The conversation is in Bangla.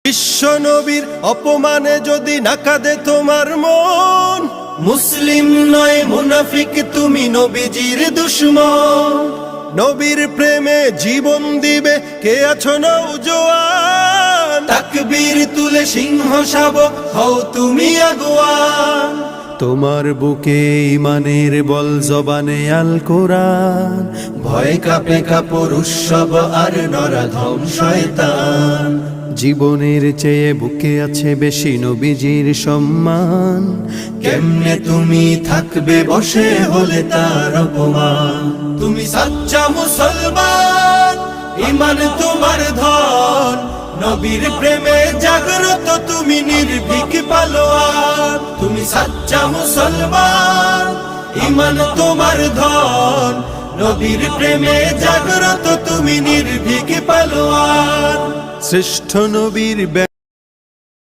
বিশ্ব নবীর অপমানে যদি না কাঁদে তোমার মন, মুসলিম নয় মুনাফিক তুমি নবীজির দুশমন। নবীর প্রেমে জীবন দিবে কে আছো নওজোয়ান, তাকবীর তুলে সিংহ শাবক হও তুমি আগুয়ান। তোমার বুকে ইমানের বল জবানে আল কোরআন, ভয় কাঁপে কাপড় উৎসব আর নরাধম শয়তান। জীবনের চেয়ে বুকে আছে বেশি নবীজির সম্মান, কেমনে তুমি থাকবে বসে হলে তার অপমান। তুমি সাচ্চা মুসলমান, ইমান তোমার ধন, নবীর প্রেমে জাগ্রত তুমি নির্ভীক পালোয়ান। তুমি সাচ্চা মুসলমান, ইমান তোমার ধন, নবীর প্রেমে জাগ্রত তুমি নির্ভীক পালোয়ান। শ্রেষ্ঠ নবীর